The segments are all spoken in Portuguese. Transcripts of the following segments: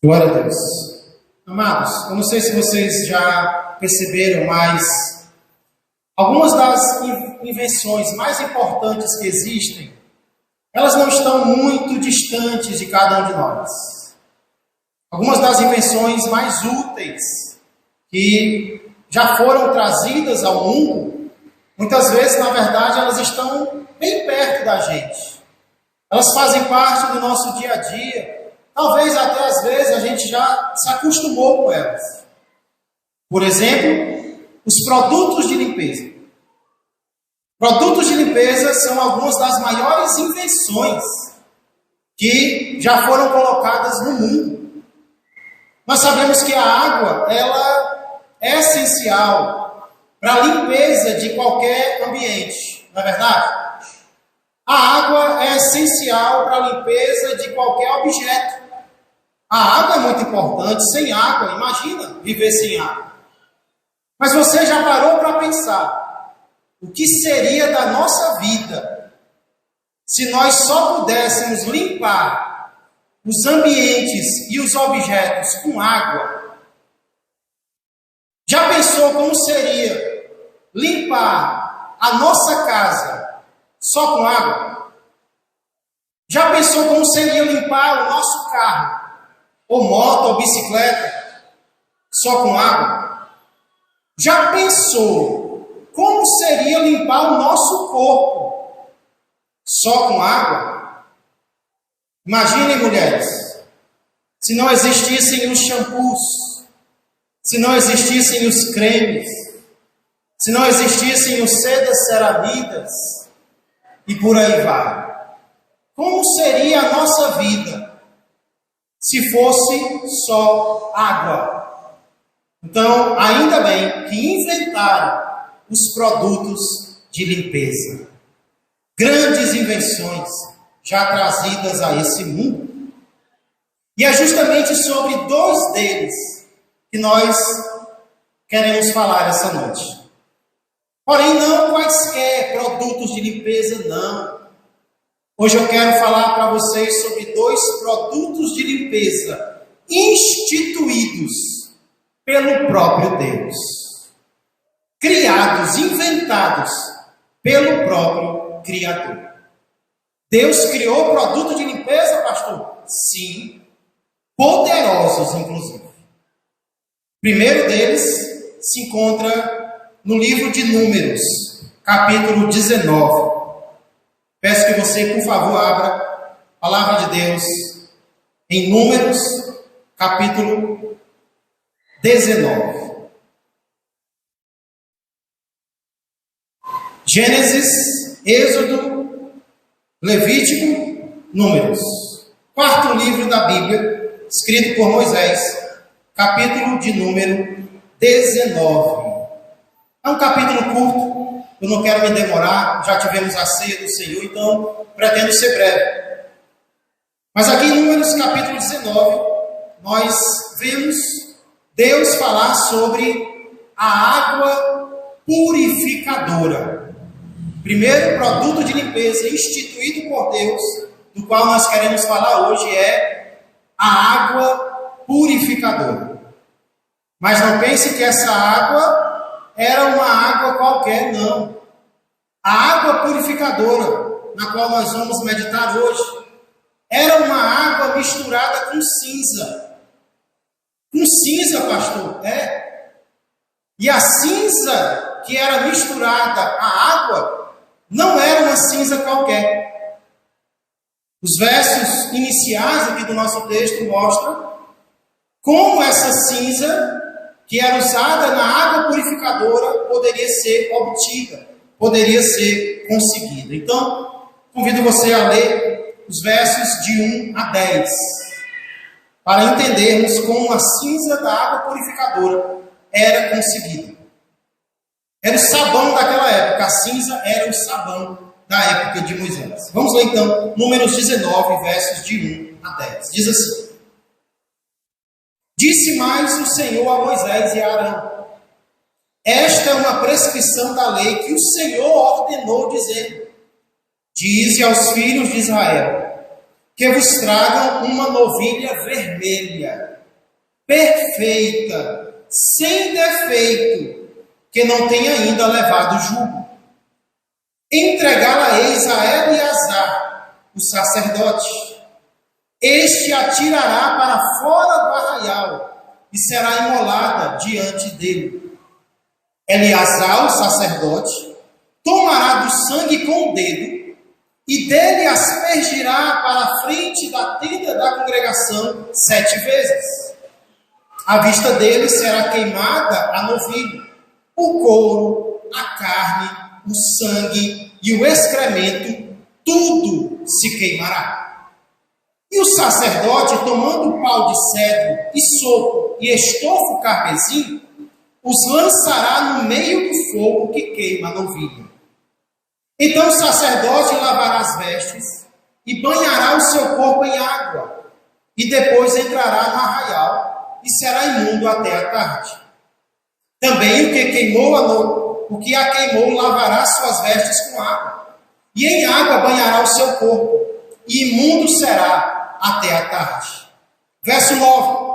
Glória a Deus. Amados, eu não sei se vocês já perceberam, mas algumas das invenções mais importantes que existem, elas não estão muito distantes de cada um de nós. Algumas das invenções mais úteis que já foram trazidas ao mundo, muitas vezes, na verdade, elas estão bem perto da gente. Elas fazem parte do nosso dia a dia. Talvez até às vezes a gente já se acostumou com elas. Por exemplo, os produtos de limpeza. Produtos de limpeza são algumas das maiores invenções que já foram colocadas no mundo. Nós sabemos que a água, ela é essencial para a limpeza de qualquer ambiente, não é verdade? A água é essencial para a limpeza de qualquer objeto. A água é muito importante. Sem água, imagina viver sem água. Mas você já parou para pensar o que seria da nossa vida se nós só pudéssemos limpar os ambientes e os objetos com água? Já pensou como seria limpar a nossa casa só com água? Já pensou como seria limpar o nosso carro? Ou moto, ou bicicleta, só com água? Já pensou como seria limpar o nosso corpo só com água? Imaginem, mulheres, se não existissem os shampoos, se não existissem os cremes, se não existissem os sedas ceramidas e por aí vai. Como seria a nossa vida se fosse só água? Então, ainda bem que inventaram os produtos de limpeza. Grandes invenções já trazidas a esse mundo. E é justamente sobre dois deles que nós queremos falar essa noite. Porém, não quaisquer produtos de limpeza, não. Hoje eu quero falar para vocês sobre dois produtos de limpeza instituídos pelo próprio Deus. Criados, inventados pelo próprio Criador. Deus criou produto de limpeza, pastor? Sim, poderosos inclusive. O primeiro deles se encontra no livro de Números, capítulo 19. Peço que você, por favor, abra a palavra de Deus em Números, capítulo 19. Gênesis, Êxodo, Levítico, Números. Quarto livro da Bíblia, escrito por Moisés, capítulo de número 19. É um capítulo curto. Eu não quero me demorar, já tivemos a ceia do Senhor, então pretendo ser breve. Mas aqui em Números capítulo 19, nós vemos Deus falar sobre a água purificadora. Primeiro produto de limpeza instituído por Deus, do qual nós queremos falar hoje, é a água purificadora. Mas não pense que essa água era uma água qualquer, não. A água purificadora, na qual nós vamos meditar hoje, era uma água misturada com cinza. Com cinza, pastor? É. E a cinza que era misturada à água não era uma cinza qualquer. Os versos iniciais aqui do nosso texto mostram como essa cinza que era usada na água purificadora poderia ser obtida, poderia ser conseguida. Então, convido você a ler os versos de 1 a 10, para entendermos como a cinza da água purificadora era conseguida. Era o sabão daquela época, a cinza era o sabão da época de Moisés. Vamos ler então, Números 19, versos de 1 a 10. Diz assim: Disse mais o Senhor a Moisés e a Arão: Esta é uma prescrição da lei que o Senhor ordenou, dizendo: Dize aos filhos de Israel que vos tragam uma novilha vermelha perfeita, sem defeito, que não tenha ainda levado jugo. Entregá-la-eis a Eleazar, o sacerdote. Este a tirará para fora do arraial e será imolada diante dele. Eleazar, o sacerdote, tomará do sangue com o dedo e dele aspergirá para a frente da tenda da congregação 7 vezes. À vista dele será queimada a novilha, o couro, a carne, o sangue e o excremento, tudo se queimará. E o sacerdote, tomando o pau de cedro e sopo e estofo carmesim, os lançará no meio do fogo que queima a novilha. Então o sacerdote lavará as vestes e banhará o seu corpo em água, e depois entrará no arraial e será imundo até a tarde. Também o que a queimou lavará suas vestes com água, e em água banhará o seu corpo, e imundo será até a tarde. Verso 9.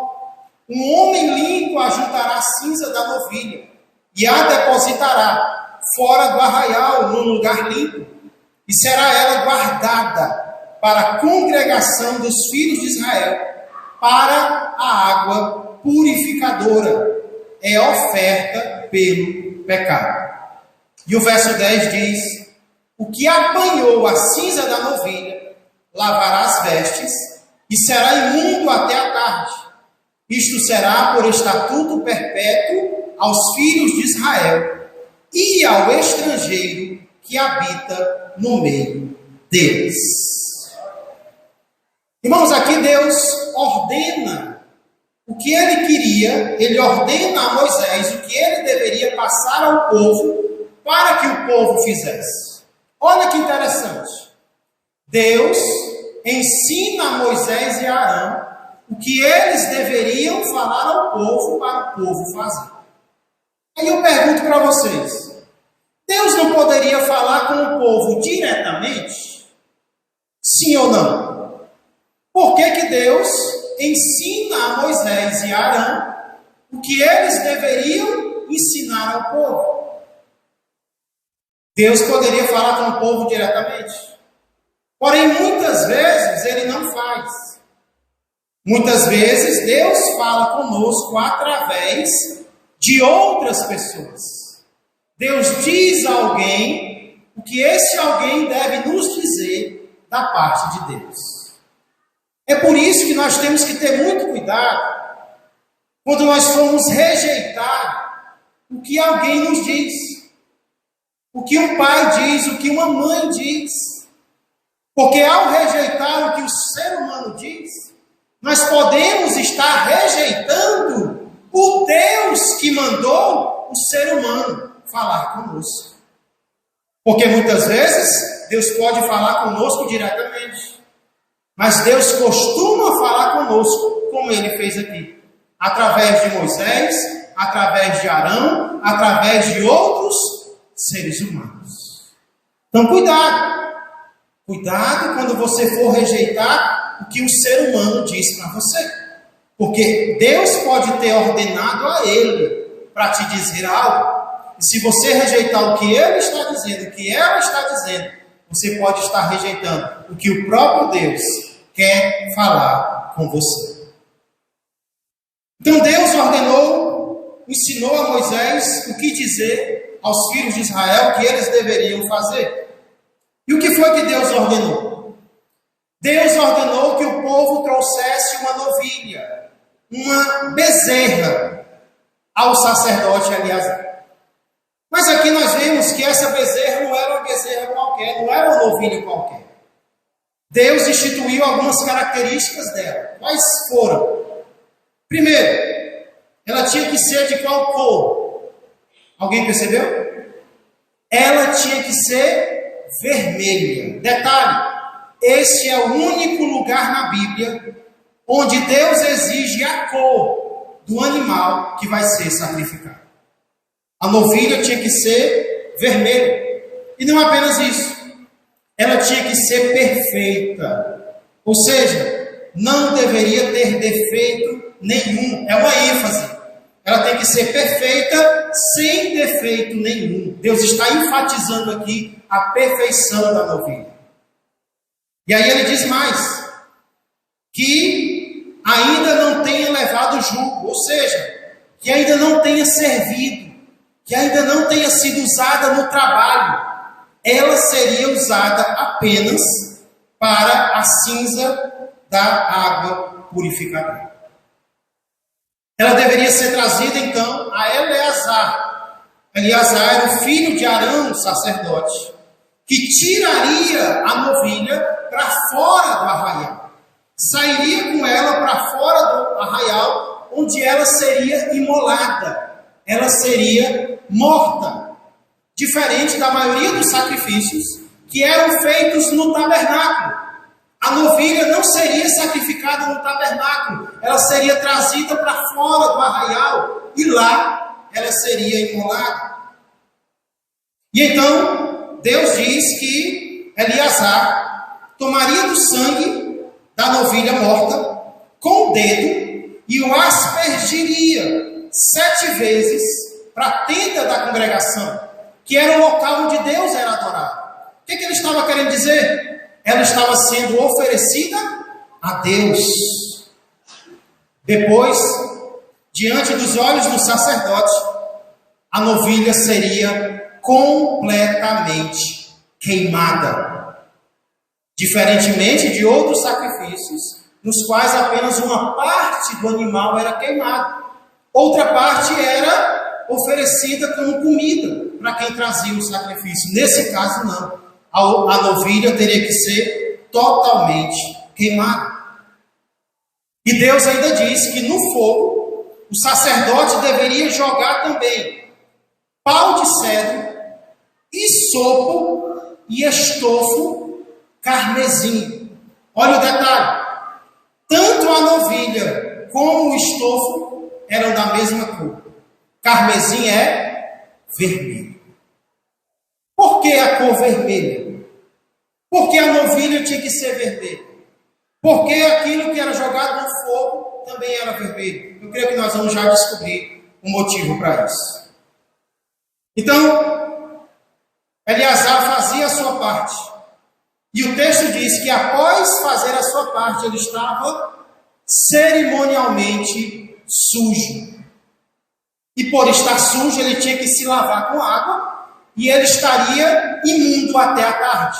Um homem limpo ajuntará a cinza da novilha, e a depositará fora do arraial, num lugar limpo, e será ela guardada para a congregação dos filhos de Israel, para a água purificadora. É oferta pelo pecado. E o verso 10 diz: o que apanhou a cinza da novilha, lavará as vestes, e será imundo até a tarde. Isto será por estatuto perpétuo aos filhos de Israel e ao estrangeiro que habita no meio deles. Irmãos, aqui Deus ordena o que ele queria, ele ordena a Moisés o que ele deveria passar ao povo para que o povo fizesse. Olha que interessante. Deus ensina a Moisés e a Arão o que eles deveriam falar ao povo para o povo fazer. Aí eu pergunto para vocês, Deus não poderia falar com o povo diretamente? Sim ou não? Por que Deus ensina a Moisés e a Arão o que eles deveriam ensinar ao povo? Deus poderia falar com o povo diretamente. Porém, muitas vezes Ele não faz. Muitas vezes Deus fala conosco através de outras pessoas. Deus diz a alguém o que esse alguém deve nos dizer da parte de Deus. É por isso que nós temos que ter muito cuidado quando nós formos rejeitar o que alguém nos diz, o que um pai diz, o que uma mãe diz. Porque ao rejeitar o que o ser humano diz, nós podemos estar rejeitando o Deus que mandou o ser humano falar conosco. Porque muitas vezes Deus pode falar conosco diretamente, mas Deus costuma falar conosco como Ele fez aqui, através de Moisés, através de Arão, através de outros seres humanos. Então cuidado quando você for rejeitar o que o ser humano diz para você, porque Deus pode ter ordenado a ele para te dizer algo, e se você rejeitar o que ele está dizendo, o que ela está dizendo, você pode estar rejeitando o que o próprio Deus quer falar com você. Então Deus ensinou a Moisés o que dizer aos filhos de Israel que eles deveriam fazer. E o que foi que Deus ordenou? Deus ordenou que o povo trouxesse uma novilha, uma bezerra, ao sacerdote Eleazar. Mas aqui nós vemos que essa bezerra não era uma bezerra qualquer, não era uma novilha qualquer. Deus instituiu algumas características dela. Quais foram? Primeiro, ela tinha que ser de qual cor? Alguém percebeu? Ela tinha que ser vermelha. Detalhe, este é o único lugar na Bíblia onde Deus exige a cor do animal que vai ser sacrificado. A novilha tinha que ser vermelha. E não apenas isso, ela tinha que ser perfeita. Ou seja, não deveria ter defeito nenhum. É uma ênfase. Ela tem que ser perfeita, sem defeito nenhum. Deus está enfatizando aqui a perfeição da novilha. E aí ele diz mais, que ainda não tenha levado jugo, ou seja, que ainda não tenha servido, que ainda não tenha sido usada no trabalho. Ela seria usada apenas para a cinza da água purificadora. Ela deveria ser trazida, então, a Eleazar. Eleazar era o filho de Arão, sacerdote, que tiraria a novilha para fora do arraial. Sairia com ela para fora do arraial, onde ela seria imolada. Ela seria morta. Diferente da maioria dos sacrifícios que eram feitos no tabernáculo. A novilha não seria sacrificada no tabernáculo, ela seria trazida para fora do arraial e lá ela seria imolada. E então Deus diz que Eleazar tomaria do sangue da novilha morta com o dedo e o aspergiria 7 vezes para a tenda da congregação, que era o local onde Deus era adorado. O que ele estava querendo dizer? Ela estava sendo oferecida a Deus. Depois, diante dos olhos do sacerdote, a novilha seria completamente queimada. Diferentemente de outros sacrifícios, nos quais apenas uma parte do animal era queimada. Outra parte era oferecida como comida para quem trazia o sacrifício. Nesse caso, não. A novilha teria que ser totalmente queimada. E Deus ainda diz que no fogo, o sacerdote deveria jogar também pau de cedro, isopo e estofo carmesim. Olha o detalhe. Tanto a novilha como o estofo eram da mesma cor. Carmesim é vermelho. Por que a cor vermelha? Por que a novilha tinha que ser vermelha? Porque aquilo que era jogado no fogo também era vermelho. Eu creio que nós vamos já descobrir um motivo para isso. Então, Eleazar fazia a sua parte. E o texto diz que após fazer a sua parte, ele estava cerimonialmente sujo. E por estar sujo, ele tinha que se lavar com água e ele estaria imundo até a tarde.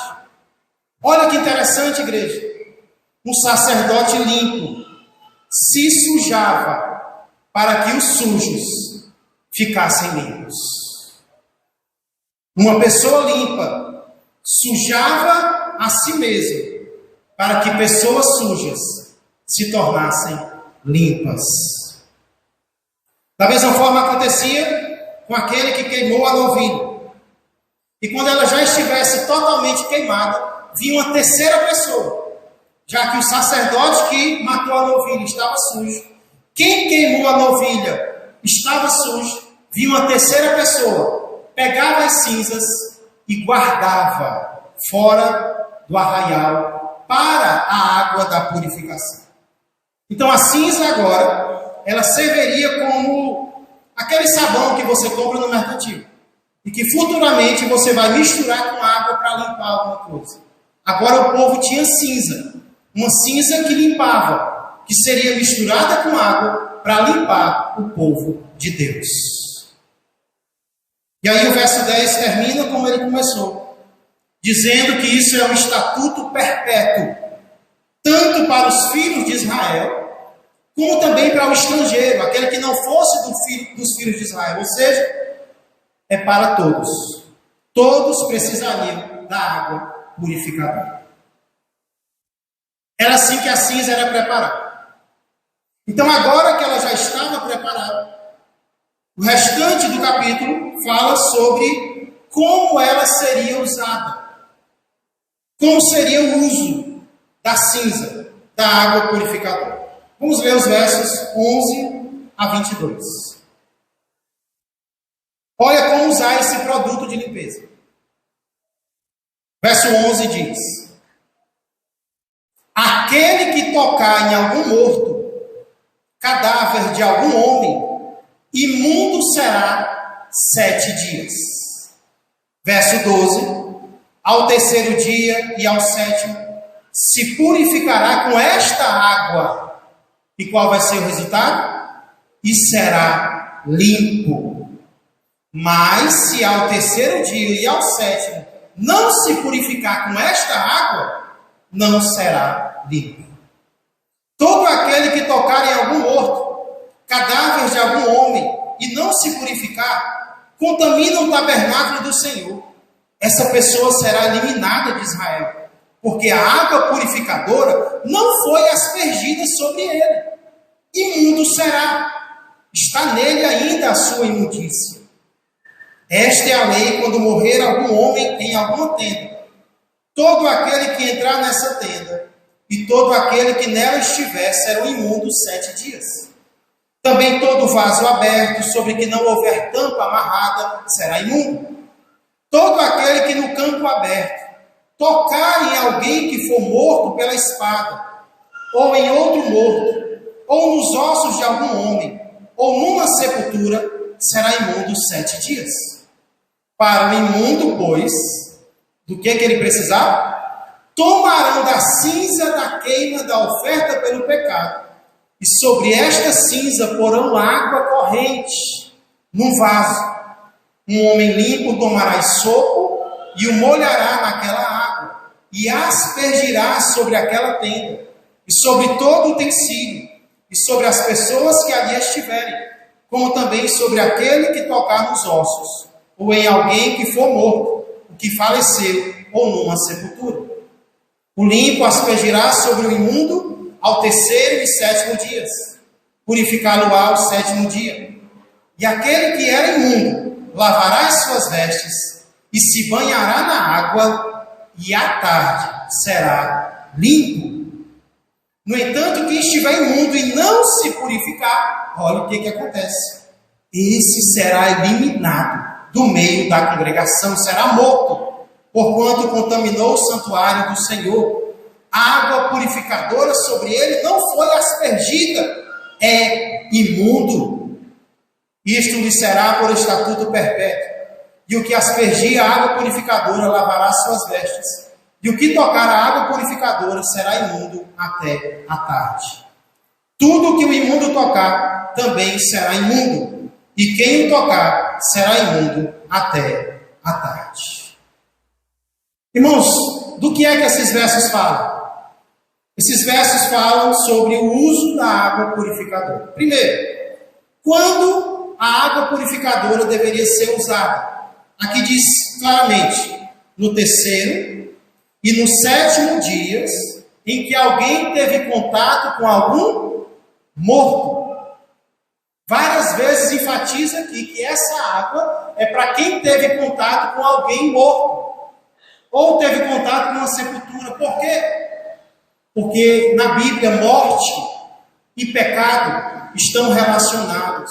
Olha que interessante, igreja. Um sacerdote limpo se sujava para que os sujos ficassem limpos. Uma pessoa limpa sujava a si mesmo para que pessoas sujas se tornassem limpas. Da mesma forma acontecia com aquele que queimou a novilha. E quando ela já estivesse totalmente queimada, vinha uma terceira pessoa, já que o sacerdote que matou a novilha estava sujo, quem queimou a novilha estava sujo, vinha uma terceira pessoa, pegava as cinzas e guardava fora do arraial para a água da purificação. Então a cinza agora, ela serviria como aquele sabão que você compra no mercantil e que futuramente você vai misturar com água para limpar alguma coisa. Agora o povo tinha cinza, uma cinza que limpava, que seria misturada com água para limpar o povo de Deus. E aí o verso 10 termina como ele começou, dizendo que isso é um estatuto perpétuo, tanto para os filhos de Israel, como também para o estrangeiro, aquele que não fosse dos filhos de Israel, ou seja, é para todos. Todos precisariam da água purificadora. Era assim que a cinza era preparada. Então, agora que ela já estava preparada, o restante do capítulo fala sobre como ela seria usada. Como seria o uso da cinza, da água purificadora. Vamos ler os versos 11 a 22. Olha como usar esse produto de limpeza. Verso 11 diz: aquele que tocar em algum morto cadáver de algum homem, imundo será 7 dias. Verso 12. Ao terceiro dia e ao sétimo, se purificará com esta água. E qual vai ser o resultado? E será limpo. Mas se ao terceiro dia e ao sétimo não se purificar com esta água, não será limpo. Todo aquele que tocar em algum morto, cadáver de algum homem, e não se purificar, contamina o tabernáculo do Senhor. Essa pessoa será eliminada de Israel, porque a água purificadora não foi aspergida sobre ele. Imundo será, está nele ainda a sua imundícia. Esta é a lei quando morrer algum homem em alguma tenda. Todo aquele que entrar nessa tenda e todo aquele que nela estiver serão imundos 7 dias. Também todo vaso aberto, sobre que não houver tampa amarrada, será imundo. Todo aquele que no campo aberto tocar em alguém que for morto pela espada, ou em outro morto, ou nos ossos de algum homem, ou numa sepultura, será imundo 7 dias. Para o imundo, pois, do que ele precisava? Tomarão da cinza da queima da oferta pelo pecado, e sobre esta cinza porão água corrente num vaso. Um homem limpo tomará sopo e o molhará naquela água, e aspergirá sobre aquela tenda, e sobre todo o utensílio, e sobre as pessoas que ali estiverem, como também sobre aquele que tocar nos ossos, ou em alguém que for morto, o que faleceu, ou numa sepultura. O limpo aspergirá sobre o imundo ao terceiro e sétimo dias, purificá-lo-á ao sétimo dia. E aquele que era imundo lavará as suas vestes e se banhará na água, e à tarde será limpo. No entanto, quem estiver imundo e não se purificar, olha o que acontece. Esse será eliminado do meio da congregação, será morto, porquanto contaminou o santuário do Senhor. A água purificadora sobre ele não foi aspergida, é imundo. Isto lhe será por estatuto perpétuo. E o que aspergia a água purificadora lavará suas vestes. E o que tocar a água purificadora será imundo até a tarde. Tudo que o imundo tocar também será imundo. E quem o tocar será imundo até a tarde. Irmãos, do que é que esses versos falam? Esses versos falam sobre o uso da água purificadora. Primeiro, quando a água purificadora deveria ser usada? Aqui diz claramente, no terceiro e no sétimo dias, em que alguém teve contato com algum morto. Várias vezes enfatiza aqui que essa água é para quem teve contato com alguém morto, ou teve contato com uma sepultura. Por quê? Porque na Bíblia, morte e pecado estão relacionados.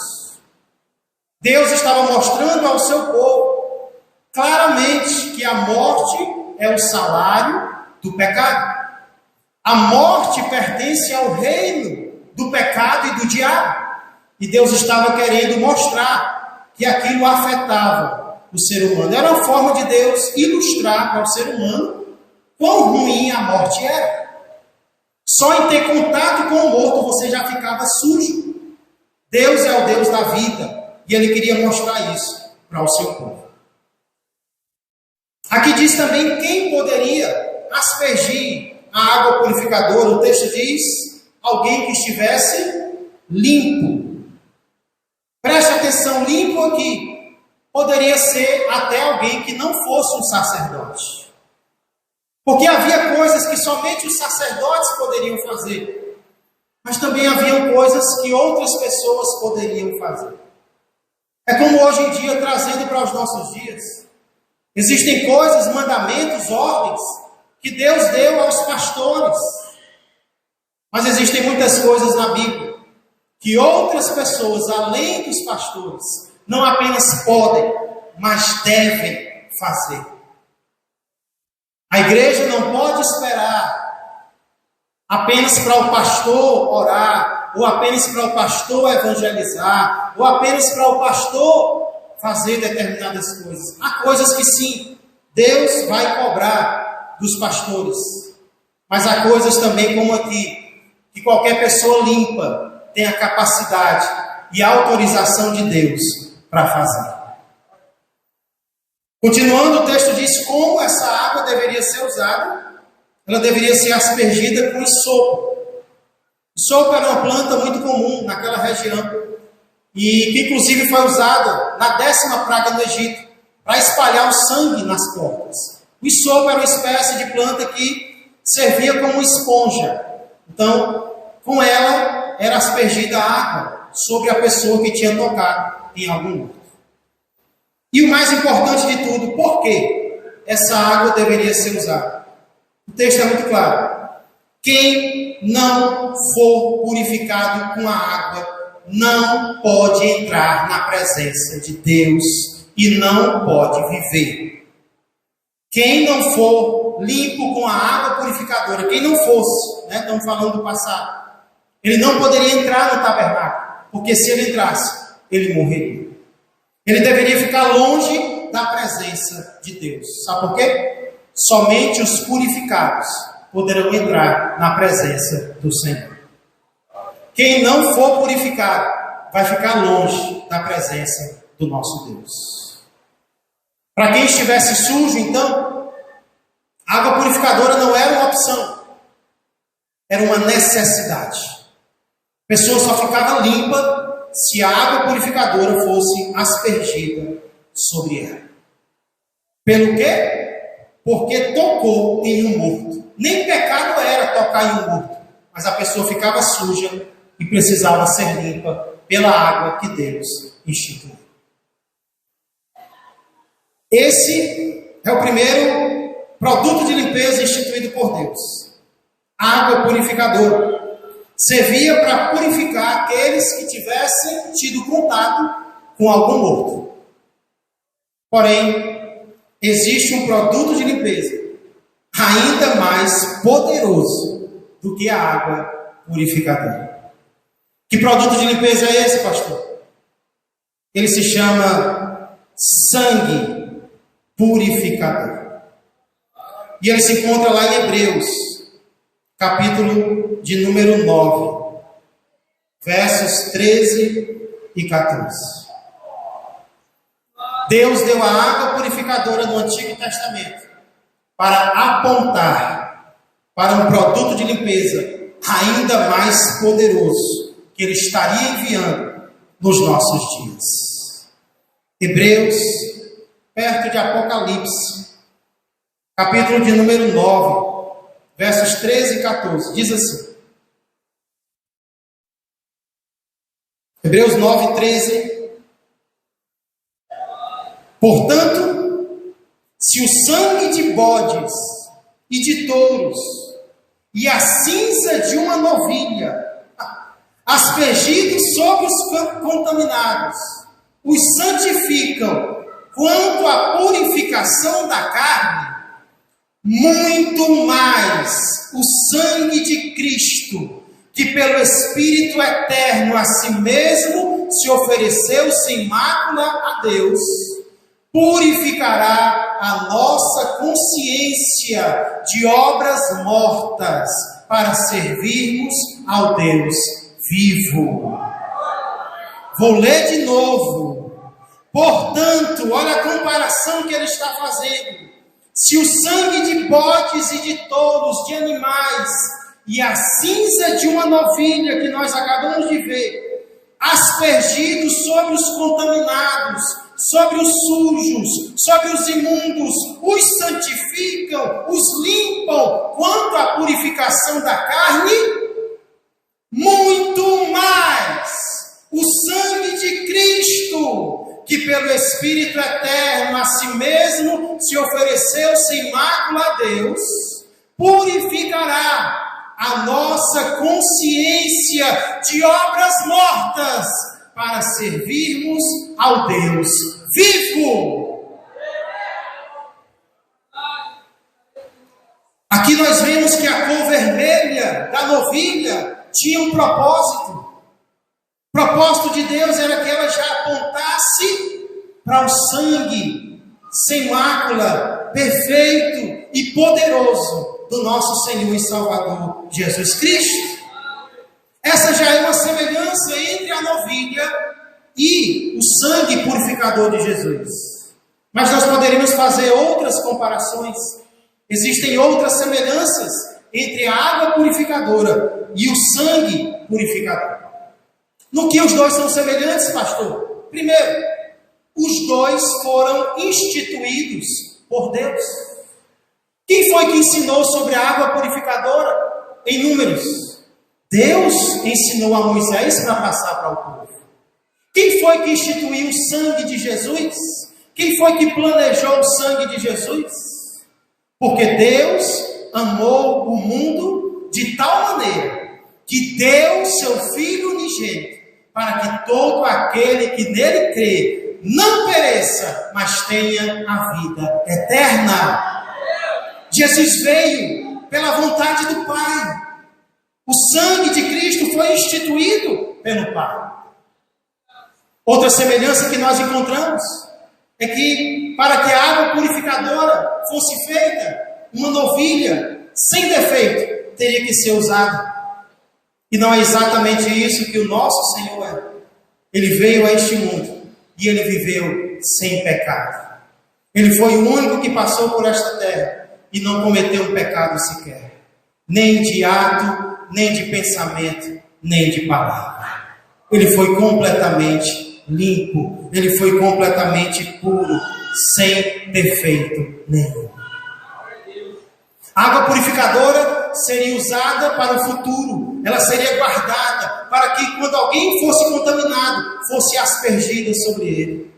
Deus estava mostrando ao seu povo claramente que a morte é o salário do pecado. A morte pertence ao reino do pecado e do diabo. E Deus estava querendo mostrar que aquilo afetava o ser humano. Era uma forma de Deus ilustrar para o ser humano quão ruim a morte era. Só em ter contato com o morto você já ficava sujo. Deus é o Deus da vida. E Ele queria mostrar isso para o seu povo. Aqui diz também quem poderia aspergir a água purificadora. O texto diz, alguém que estivesse limpo. Preste atenção, limpo aqui. Poderia ser até alguém que não fosse um sacerdote. Porque havia coisas que somente os sacerdotes poderiam fazer. Mas também havia coisas que outras pessoas poderiam fazer. É como hoje em dia, trazendo para os nossos dias. Existem coisas, mandamentos, ordens, que Deus deu aos pastores. Mas existem muitas coisas na Bíblia que outras pessoas, além dos pastores, não apenas podem, mas devem fazer. A igreja não pode esperar apenas para o pastor orar, ou apenas para o pastor evangelizar, ou apenas para o pastor fazer determinadas coisas. Há coisas que sim, Deus vai cobrar dos pastores, mas há coisas também como aqui, que qualquer pessoa limpa tem a capacidade e a autorização de Deus para fazer. Continuando, o texto diz como essa água deveria ser usada. Ela deveria ser aspergida com isopo. Isopo era uma planta muito comum naquela região e que inclusive foi usada na 10ª praga do Egito para espalhar o sangue nas portas. O isopo era uma espécie de planta que servia como esponja. Então, com ela era aspergida a água sobre a pessoa que tinha tocado em algum lugar. E o mais importante de tudo, por que essa água deveria ser usada? O texto é muito claro. Quem não for purificado com a água não pode entrar na presença de Deus e não pode viver. Quem não for limpo com a água purificadora, quem não fosse, estamos falando do passado, ele não poderia entrar no tabernáculo, porque se ele entrasse, ele morreria. Ele deveria ficar longe da presença de Deus. Sabe por quê? Somente os purificados poderão entrar na presença do Senhor. Quem não for purificado vai ficar longe da presença do nosso Deus. Para quem estivesse sujo, então, a água purificadora não era uma opção, era uma necessidade. A pessoa só ficava limpa se a água purificadora fosse aspergida sobre ela. Pelo quê? Porque tocou em um morto. Nem pecado era tocar em um morto, mas a pessoa ficava suja e precisava ser limpa pela água que Deus instituiu. Esse é o primeiro produto de limpeza instituído por Deus. A água purificadora. Servia para purificar aqueles que tivessem tido contato com algum morto. Porém, existe um produto de limpeza ainda mais poderoso do que a água purificadora. Que produto de limpeza é esse, pastor? Ele se chama sangue purificador. E ele se encontra lá em Hebreus, capítulo de número 9, versos 13 e 14. Deus deu a água purificadora no Antigo Testamento para apontar para um produto de limpeza ainda mais poderoso que Ele estaria enviando nos nossos dias. Hebreus, perto de Apocalipse, capítulo de número 9, versos 13 e 14, diz assim. Hebreus 9, 13. Portanto, se o sangue de bodes e de touros e a cinza de uma novilha, aspergidos sobre os contaminados, os santificam quanto à purificação da carne, muito mais o sangue de Cristo, que pelo Espírito eterno a si mesmo se ofereceu sem mácula a Deus, purificará a nossa consciência de obras mortas para servirmos ao Deus vivo. Vou ler de novo. Portanto, olha a comparação que ele está fazendo. Se o sangue de bodes e de touros, de animais, e a cinza de uma novilha que nós acabamos de ver, aspergidos sobre os contaminados, sobre os sujos, sobre os imundos, os santificam, os limpam, quanto à purificação da carne, muito mais o sangue de Cristo, que pelo Espírito eterno a si mesmo se ofereceu sem mácula a Deus, purificará a nossa consciência de obras mortas para servirmos ao Deus vivo. Aqui nós vemos que a cor vermelha da novilha tinha um propósito. O propósito de Deus era que ela já apontasse para o sangue sem mácula, perfeito e poderoso do nosso Senhor e Salvador Jesus Cristo. Essa já é uma semelhança entre a novilha e o sangue purificador de Jesus. Mas nós poderíamos fazer outras comparações. Existem outras semelhanças entre a água purificadora e o sangue purificador. No que os dois são semelhantes, pastor? Primeiro, os dois foram instituídos por Deus. Quem foi que ensinou sobre a água purificadora em Números? Deus ensinou a Moisés para passar para o povo. Quem foi que instituiu o sangue de Jesus? Quem foi que planejou o sangue de Jesus? Porque Deus amou o mundo de tal maneira que deu seu Filho unigênito, para que todo aquele que nele crê não pereça, mas tenha a vida eterna. Jesus veio pela vontade do Pai. O sangue de Cristo foi instituído pelo Pai. Outra semelhança que nós encontramos é que, para que a água purificadora fosse feita, uma novilha sem defeito teria que ser usada. E não é exatamente isso que o nosso Senhor é. Ele veio a este mundo e ele viveu sem pecado. Ele foi o único que passou por esta terra e não cometeu um pecado sequer. Nem de ato, nem de pensamento, nem de palavra. Ele foi completamente limpo. Ele foi completamente puro, sem defeito nenhum. A água purificadora seria usada para o futuro. Ela seria guardada para que, quando alguém fosse contaminado, fosse aspergida sobre ele.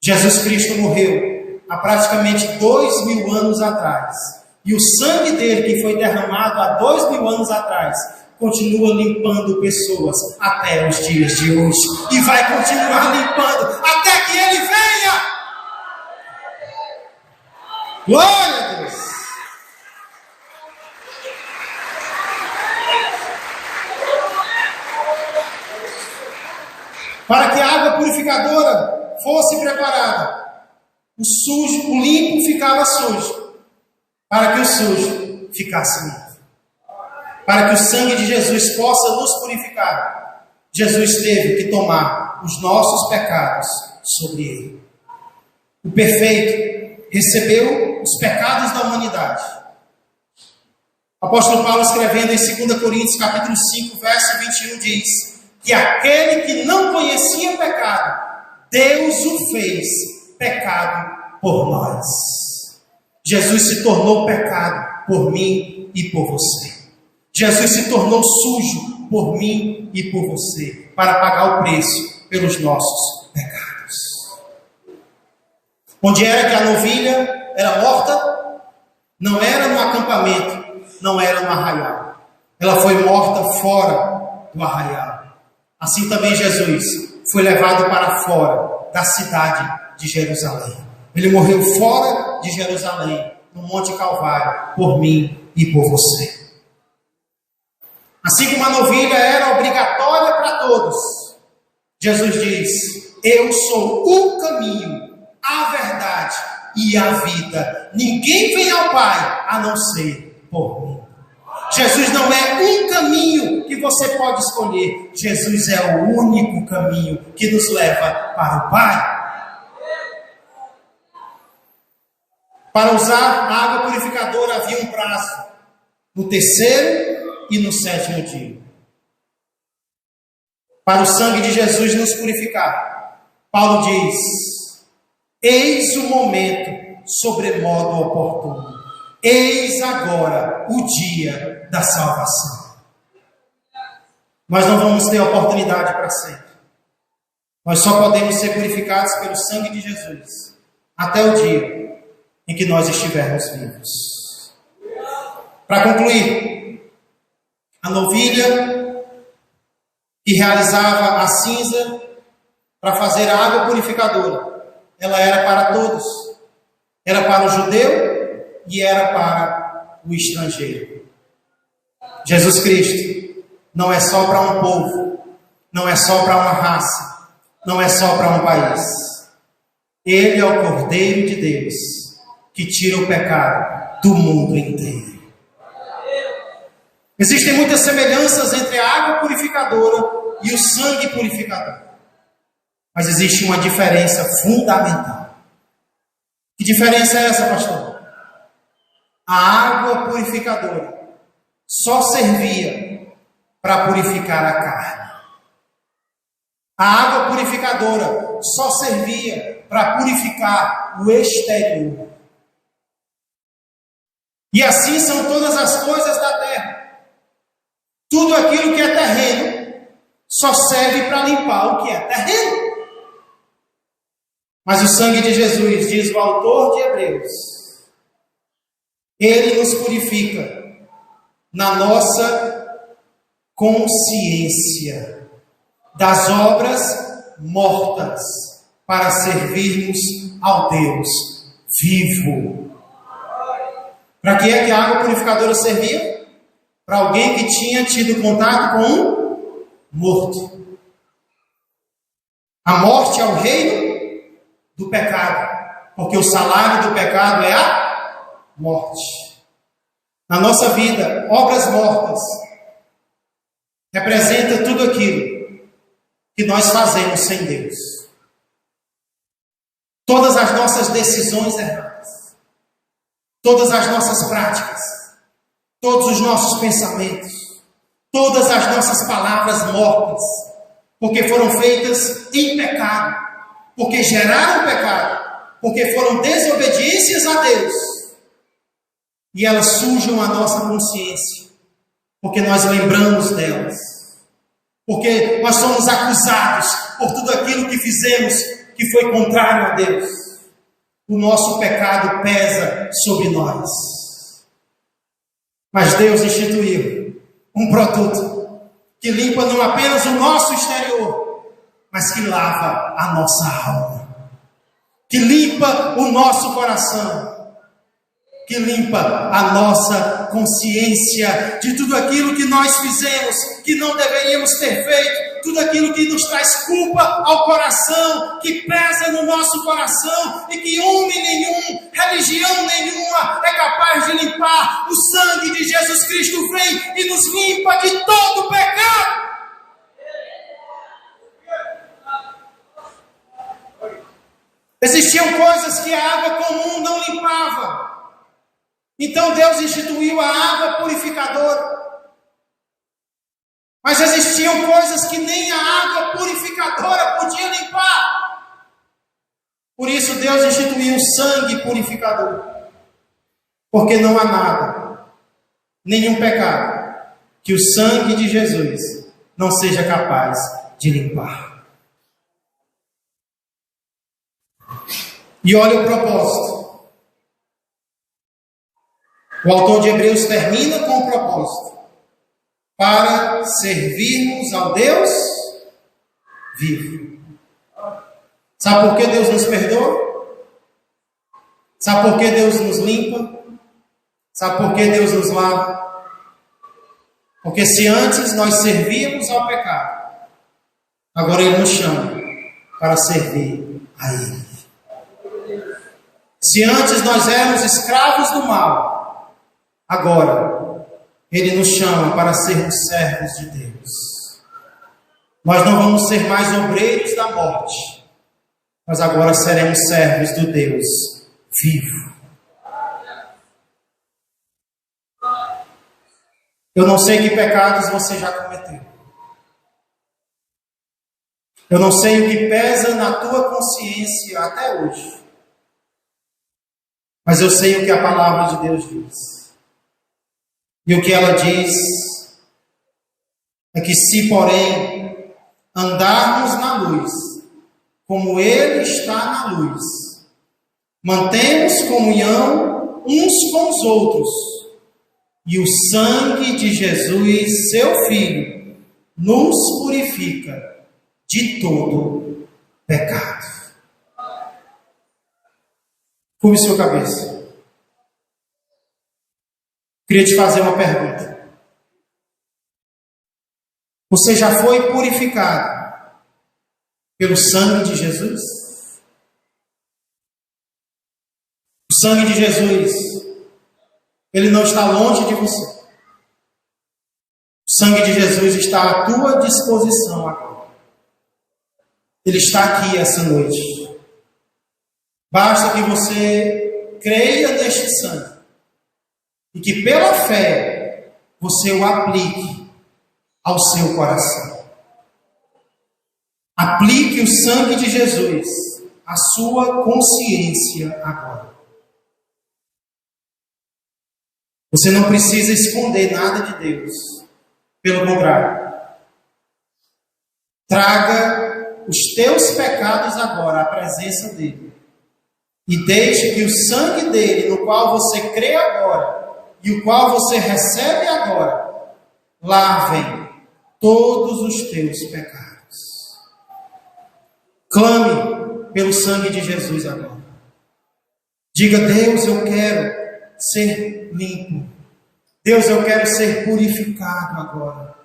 Jesus Cristo morreu há praticamente 2000 anos atrás. E o sangue dele, que foi derramado há 2000 anos atrás, continua limpando pessoas até os dias de hoje. E vai continuar limpando até que ele venha. Glória a Deus! Para que a água purificadora fosse preparada, o limpo ficava sujo, para que o sujo ficasse limpo. Para que o sangue de Jesus possa nos purificar, Jesus teve que tomar os nossos pecados sobre ele. O perfeito recebeu os pecados da humanidade. O apóstolo Paulo, escrevendo em 2 Coríntios capítulo 5, verso 21, diz que aquele que não conhecia pecado, Deus o fez pecado por nós. Jesus se tornou pecado por mim e por você. Jesus se tornou sujo por mim e por você, para pagar o preço pelos nossos pecados. Onde era que a novilha era morta? Não era no acampamento, não era no arraial. Ela foi morta fora do arraial. Assim também Jesus foi levado para fora da cidade de Jerusalém. Ele morreu fora de Jerusalém, no Monte Calvário, por mim e por você. Assim como a novilha era obrigatória para todos, Jesus diz: eu sou o caminho, a verdade e a vida. Ninguém vem ao Pai a não ser por mim. Jesus não é um caminho que você pode escolher. Jesus é o único caminho que nos leva para o Pai. Para usar a água purificadora havia um prazo. No 3º e no 7º dia. Para o sangue de Jesus nos purificar, Paulo diz: eis o momento sobremodo oportuno. Eis agora o dia da salvação. Nós não vamos ter oportunidade para sempre. Nós só podemos ser purificados pelo sangue de Jesus até o dia em que nós estivermos vivos. Para concluir, a novilha que realizava a cinza para fazer a água purificadora, ela era para todos. Era para o judeu e era para o estrangeiro. Jesus Cristo não é só para um povo, não é só para uma raça, não é só para um país. Ele é o Cordeiro de Deus que tira o pecado do mundo inteiro. Existem muitas semelhanças entre a água purificadora e o sangue purificador. Mas existe uma diferença fundamental. Que diferença é essa, pastor? A água purificadora só servia para purificar a carne. A água purificadora só servia para purificar o exterior. E assim são todas as coisas da terra. Tudo aquilo que é terreno só serve para limpar o que é terreno. Mas o sangue de Jesus, diz o autor de Hebreus, ele nos purifica na nossa consciência das obras mortas para servirmos ao Deus vivo. Para que é que a água purificadora servia? Para alguém que tinha tido contato com um morto. A morte é o reino do pecado, porque o salário do pecado é a morte. Na nossa vida, obras mortas representa tudo aquilo que nós fazemos sem Deus. Todas as nossas decisões erradas, todas as nossas práticas, todos os nossos pensamentos, todas as nossas palavras mortas, porque foram feitas em pecado, porque geraram pecado, porque foram desobediências a Deus, e elas sujam a nossa consciência, porque nós lembramos delas, porque nós somos acusados por tudo aquilo que fizemos que foi contrário a Deus. O nosso pecado pesa sobre nós. Mas Deus instituiu um produto que limpa não apenas o nosso exterior, mas que lava a nossa alma, que limpa o nosso coração, que limpa a nossa consciência de tudo aquilo que nós fizemos, que não deveríamos ter feito, tudo aquilo que nos traz culpa ao coração, que pesa no nosso coração e que homem nenhum, religião nenhuma é capaz de limpar. O sangue de Jesus Cristo vem e nos limpa de todo pecado. Existiam coisas que a água comum não limpava. Então Deus instituiu a água purificadora. Mas existiam coisas que nem a água purificadora podia limpar. Por isso Deus instituiu o sangue purificador. Porque não há nada, nenhum pecado, que o sangue de Jesus não seja capaz de limpar. E olha o propósito. O autor de Hebreus termina com o propósito: para servirmos ao Deus vivo. Sabe por que Deus nos perdoa? Sabe por que Deus nos limpa? Sabe por que Deus nos lava? Porque se antes nós servíamos ao pecado, agora Ele nos chama para servir a Ele. Se antes nós éramos escravos do mal, agora Ele nos chama para sermos servos de Deus. Nós não vamos ser mais obreiros da morte, mas agora seremos servos do Deus vivo. Eu não sei que pecados você já cometeu. Eu não sei o que pesa na tua consciência até hoje. Mas eu sei o que a palavra de Deus diz. E o que ela diz é que se, porém, andarmos na luz, como Ele está na luz, mantemos comunhão uns com os outros, e o sangue de Jesus, seu Filho, nos purifica de todo pecado. Curve sua cabeça. Queria te fazer uma pergunta. Você já foi purificado pelo sangue de Jesus? O sangue de Jesus, ele não está longe de você. O sangue de Jesus está à tua disposição agora. Ele está aqui essa noite. Basta que você creia neste sangue e que pela fé você o aplique ao seu coração. Aplique o sangue de Jesus à sua consciência agora. Você não precisa esconder nada de Deus. Pelo contrário, traga os teus pecados agora à presença dele. E deixe que o sangue dele, no qual você crê agora, e o qual você recebe agora, lavem todos os teus pecados. Clame pelo sangue de Jesus agora. Diga: Deus, eu quero ser limpo. Deus, eu quero ser purificado agora.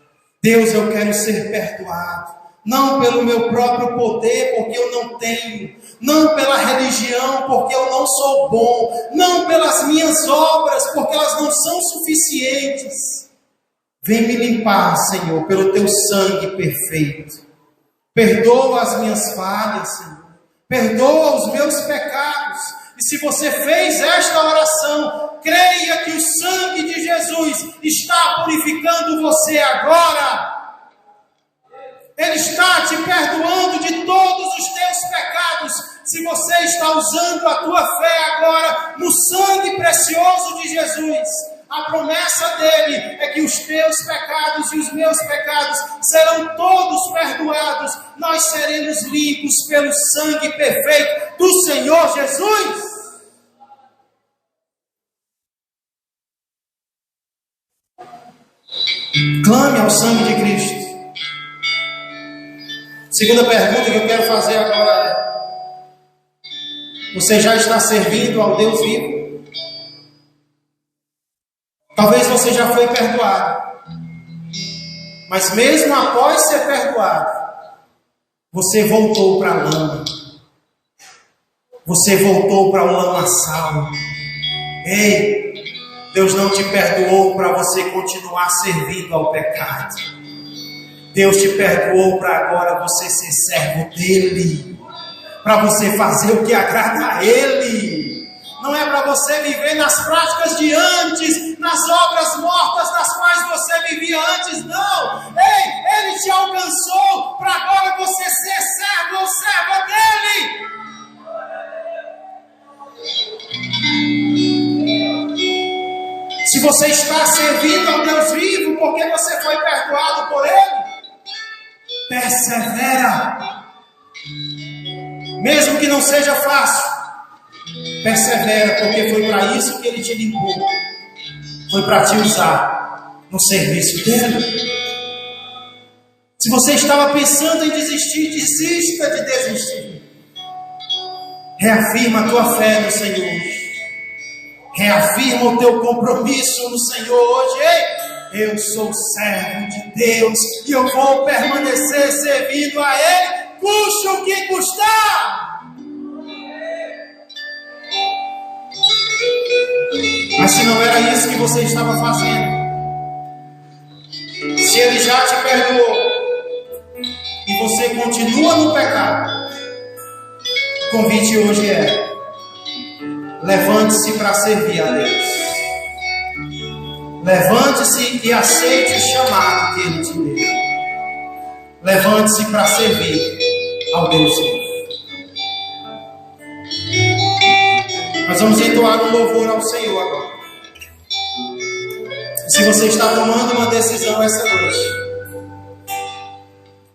Deus, eu quero ser perdoado. Não pelo meu próprio poder, porque eu não tenho. Não pela religião, porque eu não sou bom. Não pelas minhas obras, porque elas não são suficientes. Vem me limpar, Senhor, pelo teu sangue perfeito. Perdoa as minhas falhas, Senhor. Perdoa os meus pecados. E se você fez esta oração, creia que o sangue de Jesus está purificando você agora. Ele está te perdoando de todos os teus pecados. Se você está usando a tua fé agora no sangue precioso de Jesus, a promessa dele é que os teus pecados e os meus pecados serão todos perdoados. Nós seremos limpos pelo sangue perfeito do Senhor Jesus. Clame ao sangue de Cristo. Segunda pergunta que eu quero fazer agora é: você já está servindo ao Deus vivo? Talvez você já foi perdoado, mas mesmo após ser perdoado, você voltou para a lama. Você voltou para o lamaçal. Ei, Deus não te perdoou para você continuar servindo ao pecado. Deus te perdoou para agora você ser servo dele, para você fazer o que agrada a ele. Não é para você viver nas práticas de antes, nas obras mortas das quais você vivia antes, não. Ei, ele te alcançou para agora você ser servo ou serva dele. Se você está servindo ao Deus vivo porque você foi perdoado por ele, persevera. Mesmo que não seja fácil, persevera, porque foi para isso que ele te limpou. Foi para te usar no serviço dele. Se você estava pensando em desistir, desista de desistir. Reafirma a tua fé no Senhor. Reafirma o teu compromisso no Senhor hoje. Ei, eu sou servo de Deus e eu vou permanecer servindo a Ele, custe o que custar. Mas se não era isso que você estava fazendo, se Ele já te perdoou e você continua no pecado, o convite hoje é: levante-se para servir a Deus. Levante-se e aceite o chamado que Ele te deu. Levante-se para servir ao Deus vivo. Nós vamos entoar um louvor ao Senhor agora. E se você está tomando uma decisão essa noite,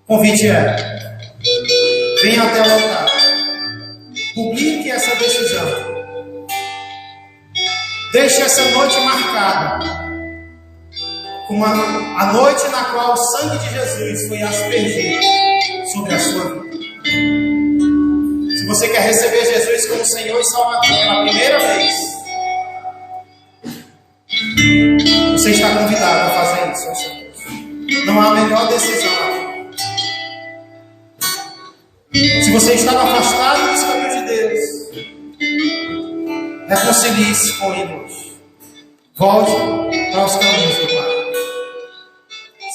o convite é: venha até o altar. Publique essa decisão. Deixe essa noite marcada como a noite na qual o sangue de Jesus foi aspergido sobre a sua vida. Se você quer receber Jesus como Senhor e Salvador pela primeira vez, você está convidado a fazer isso ao Senhor. não há melhor decisão. Se você estava afastado dos caminhos de Deus, reconcilie-se com Ele hoje. Volte para os caminhos do Pai.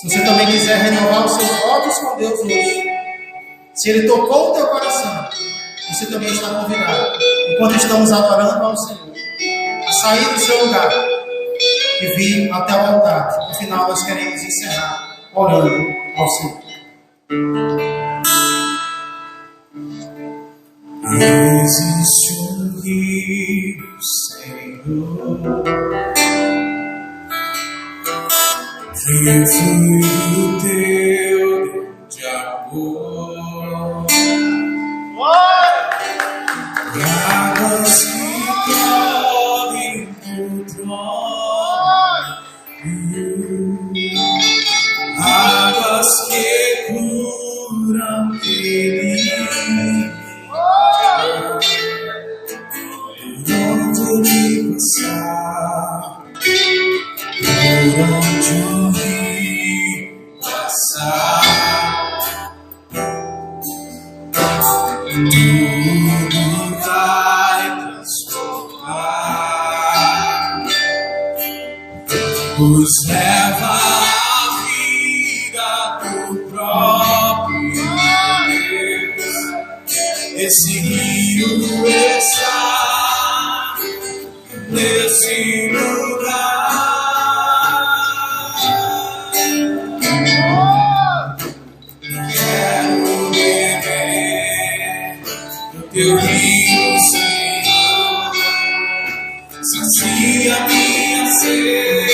Se você também quiser renovar os seus votos com Deus hoje, se Ele tocou o teu coração, você também está convidado, enquanto estamos adorando ao Senhor, a sair do seu lugar e vir até o altar. No final nós queremos encerrar orando ao Senhor. Existe um rio, Senhor, que flui do teu de amor, águas que correm por trono, águas que curam feridas. Onde passar, por onde o rio passar, tudo vai transformar, os leva à vida do próprio Deus. Esse rio está nesse lugar. Quero beber do teu rio, Senhor, sacia minha sede.